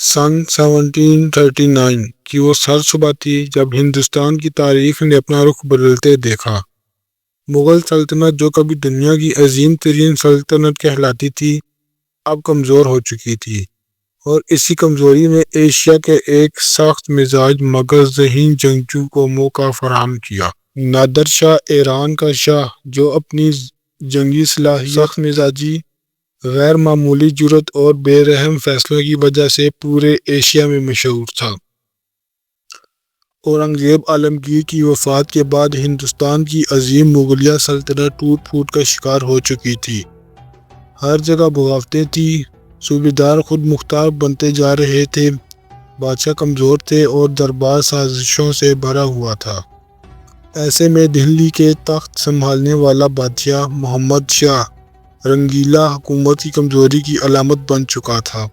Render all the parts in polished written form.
سن 1739 کی وہ سر صبح تھی جب ہندوستان کی تاریخ نے اپنا رخ بدلتے دیکھا۔ مغل سلطنت جو کبھی دنیا کی عظیم ترین سلطنت کہلاتی تھی، اب کمزور ہو چکی تھی، اور اسی کمزوری نے ایشیا کے ایک سخت مزاج مگر ذہین جنگجو کو موقع فراہم کیا۔ نادر شاہ ایران کا شاہ، جو اپنی جنگی صلاحیت، سخت مزاجی، غیر معمولی جرأت اور بے رحم فیصلوں کی وجہ سے پورے ایشیا میں مشہور تھا۔ اورنگزیب عالمگیر کی وفات کے بعد ہندوستان کی عظیم مغلیہ سلطنت ٹوٹ پھوٹ کا شکار ہو چکی تھی۔ ہر جگہ بغاوتیں تھیں، صوبیدار خود مختار بنتے جا رہے تھے، بادشاہ کمزور تھے اور دربار سازشوں سے بھرا ہوا تھا۔ ایسے میں دہلی کے تخت سنبھالنے والا بادشاہ محمد شاہ رنگیلا حکومت کی کمزوری کی علامت بن چکا تھا۔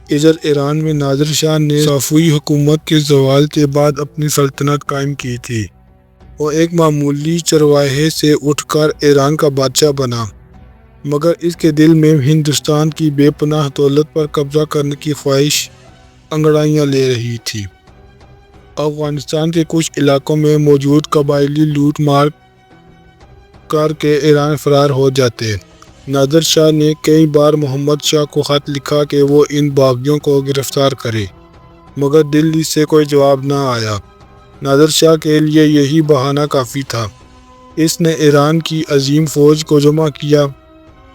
ادھر ایران میں نادر شاہ نے صفوی حکومت کے زوال کے بعد اپنی سلطنت قائم کی تھی۔ وہ ایک معمولی چرواہے سے اٹھ کر ایران کا بادشاہ بنا، مگر اس کے دل میں ہندوستان کی بے پناہ دولت پر قبضہ کرنے کی خواہش انگڑائیاں لے رہی تھی۔ افغانستان کے کچھ علاقوں میں موجود قبائلی لوٹ مار کر کے ایران فرار ہو جاتے۔ نادر شاہ نے کئی بار محمد شاہ کو خط لکھا کہ وہ ان باغیوں کو گرفتار کرے، مگر دلی سے کوئی جواب نہ آیا۔ نادر شاہ کے لیے یہی بہانہ کافی تھا۔ اس نے ایران کی عظیم فوج کو جمع کیا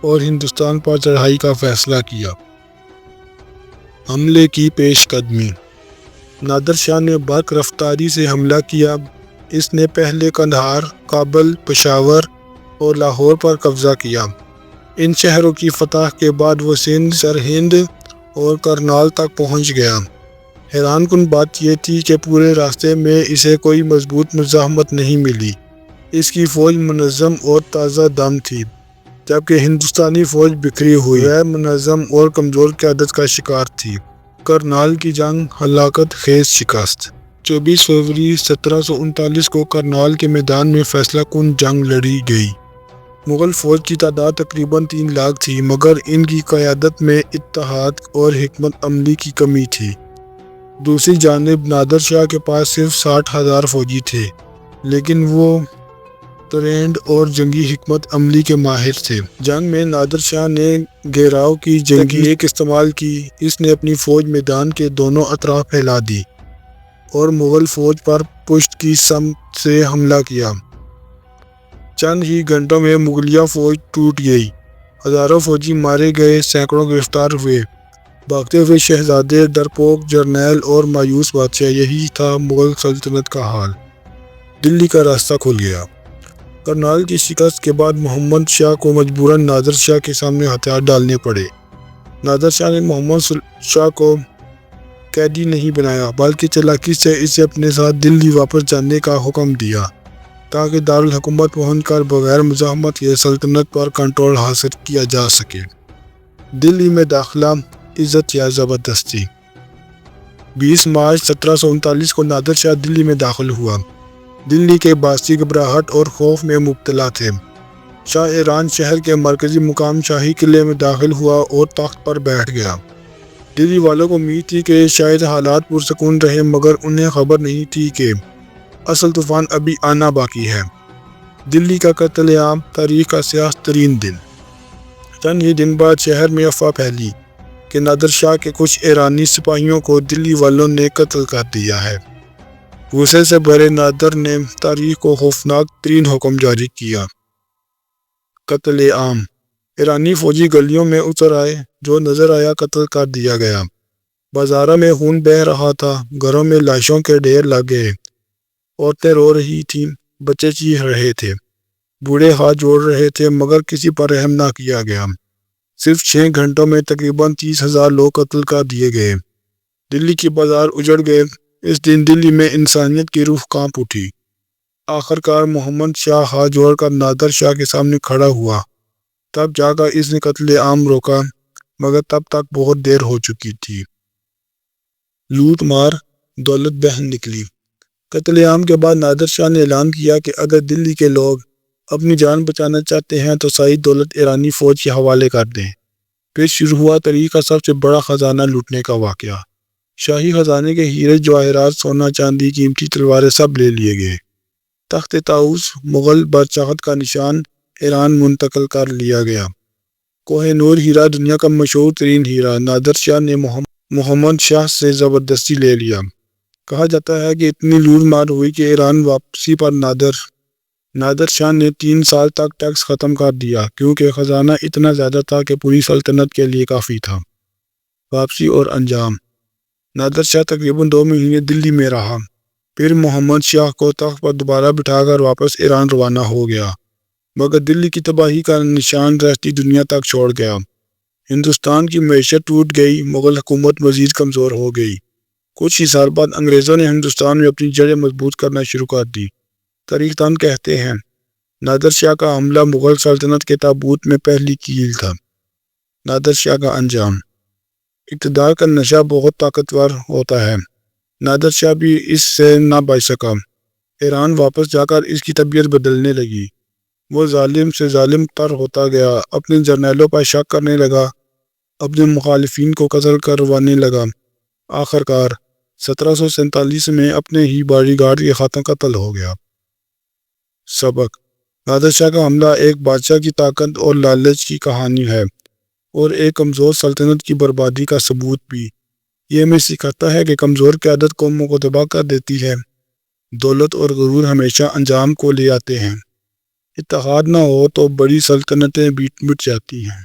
اور ہندوستان پر چڑھائی کا فیصلہ کیا۔ حملے کی پیش قدمی۔ نادر شاہ نے برق رفتاری سے حملہ کیا۔ اس نے پہلے قندھار، کابل، پشاور اور لاہور پر قبضہ کیا۔ ان شہروں کی فتح کے بعد وہ سندھ، سرہند اور کرنال تک پہنچ گیا۔ حیران کن بات یہ تھی کہ پورے راستے میں اسے کوئی مضبوط مزاحمت نہیں ملی۔ اس کی فوج منظم اور تازہ دم تھی، جبکہ ہندوستانی فوج بکھری ہوئی، غیر منظم اور کمزور قیادت کا شکار تھی۔ کرنال کی جنگ ہلاکت خیز شکست۔ 24 فروری 1739 کو کرنال کے میدان میں فیصلہ کن جنگ لڑی گئی۔ مغل فوج کی تعداد تقریباً 3 لاکھ تھی، مگر ان کی قیادت میں اتحاد اور حکمت عملی کی کمی تھی۔ دوسری جانب نادر شاہ کے پاس صرف 60,000 فوجی تھے، لیکن وہ ٹرینڈ اور جنگی حکمت عملی کے ماہر تھے۔ جنگ میں نادر شاہ نے گھیراؤ کی تکنیک استعمال کی۔ اس نے اپنی فوج میدان کے دونوں اطراف پھیلا دی اور مغل فوج پر پشت کی سمت سے حملہ کیا۔ چند ہی گھنٹوں میں مغلیہ فوج ٹوٹ گئی، ہزاروں فوجی مارے گئے، سینکڑوں گرفتار ہوئے۔ بھاگتے ہوئے شہزادے، ڈرپوک جرنیل اور مایوس بادشاہ، یہی تھا مغل سلطنت کا حال۔ دلی کا راستہ کھل گیا۔ کرنال کی شکست کے بعد محمد شاہ کو مجبوراً نادر شاہ کے سامنے ہتھیار ڈالنے پڑے۔ نادر شاہ نے محمد شاہ کو قیدی نہیں بنایا، بلکہ چالاکی سے اسے اپنے ساتھ دلی واپس جانے کا حکم دیا، تاکہ دارالحکومت پہنچ کر بغیر مزاحمت کے سلطنت پر کنٹرول حاصل کیا جا سکے۔ دلی میں داخلہ، عزت یا زبردستی۔ 20 مارچ 1739 کو نادر شاہ دلی میں داخل ہوا۔ دلی کے باسی گھبراہٹ اور خوف میں مبتلا تھے۔ شاہ ایران شہر کے مرکزی مقام شاہی قلعے میں داخل ہوا اور تخت پر بیٹھ گیا۔ دلی والوں کو امید تھی کہ شاید حالات پرسکون رہے، مگر انہیں خبر نہیں تھی کہ اصل طوفان ابھی آنا باقی ہے۔ دلی کا قتل عام، تاریخ کا سیاہ ترین دن۔ چند ہی دن بعد شہر میں افواہ پھیلی کہ نادر شاہ کے کچھ ایرانی سپاہیوں کو دلی والوں نے قتل کر دیا ہے۔ غصے سے بھرے نادر نے تاریخ کو خوفناک ترین حکم جاری کیا: قتل عام۔ ایرانی فوجی گلیوں میں اتر آئے، جو نظر آیا قتل کر دیا گیا۔ بازاروں میں خون بہہ رہا تھا، گھروں میں لاشوں کے ڈھیر لگ گئے، عورتیں رو رہی تھیں، بچے چیخ رہے تھے، بوڑھے ہاتھ جوڑ رہے تھے، مگر کسی پر رحم نہ کیا گیا۔ صرف 6 گھنٹوں میں تقریباً 30,000 لوگ قتل کر دیے گئے۔ دلی کے بازار اجڑ گئے۔ اس دن دلی میں انسانیت کی روح کانپ اٹھی۔ آخر کار محمد شاہ ہاتھ جوڑ کر نادر شاہ کے سامنے کھڑا ہوا، تب جا کر اس نے قتل عام روکا، مگر تب تک بہت دیر ہو چکی تھی۔ لوٹ مار، دولت بہہ نکلی۔ قتل عام کے بعد نادر شاہ نے اعلان کیا کہ اگر دلی کے لوگ اپنی جان بچانا چاہتے ہیں تو ساری دولت ایرانی فوج کے حوالے کر دیں۔ پھر شروع ہوا تاریخ کا سب سے بڑا خزانہ لوٹنے کا واقعہ۔ شاہی خزانے کے ہیرے جواہرات، سونا چاندی، قیمتی تلواریں سب لے لیے گئے۔ تخت طاؤس، مغل بادشاہت کا نشان، ایران منتقل کر لیا گیا۔ کوہ نور ہیرا، دنیا کا مشہور ترین ہیرا، نادر شاہ نے محمد شاہ سے زبردستی لے لیا۔ کہا جاتا ہے کہ اتنی لوٹ مار ہوئی کہ ایران واپسی پر نادر شاہ نے 3 سال تک ٹیکس ختم کر دیا، کیونکہ خزانہ اتنا زیادہ تھا کہ پوری سلطنت کے لیے کافی تھا۔ واپسی اور انجام: نادر شاہ تقریباً 2 مہینے دلی میں رہا، پھر محمد شاہ کو تخت پر دوبارہ بٹھا کر واپس ایران روانہ ہو گیا، مگر دلی کی تباہی کا نشان رہتی دنیا تک چھوڑ گیا۔ ہندوستان کی معیشت ٹوٹ گئی، مغل حکومت مزید کمزور ہو گئی۔ کچھ ہی سال بعد انگریزوں نے ہندوستان میں اپنی جڑیں مضبوط کرنا شروع کر دی۔ تاریخ دان کہتے ہیں نادر شاہ کا حملہ مغل سلطنت کے تابوت میں پہلی کیل تھا۔ نادر شاہ کا انجام: اقتدار کا نشہ بہت طاقتور ہوتا ہے۔ نادر شاہ بھی اس سے نہ بچ سکا۔ ایران واپس جا کر اس کی طبیعت بدلنے لگی۔ وہ ظالم سے ظالم تر ہوتا گیا، اپنے جرنیلوں پر شک کرنے لگا، اپنے مخالفین کو قتل کروانے لگا۔ آخرکار 1747 میں اپنے ہی باڈی گارڈ کے ہاتھوں قتل ہو گیا۔ سبق: نادر شاہ کا حملہ ایک بادشاہ کی طاقت اور لالچ کی کہانی ہے، اور ایک کمزور سلطنت کی بربادی کا ثبوت بھی۔ یہ ہمیں سکھاتا ہے کہ کمزور قیادت قوموں کو تباہ کر دیتی ہے۔ دولت اور غرور ہمیشہ انجام کو لے آتے ہیں۔ اتحاد نہ ہو تو بڑی سلطنتیں بھی مٹ جاتی ہیں۔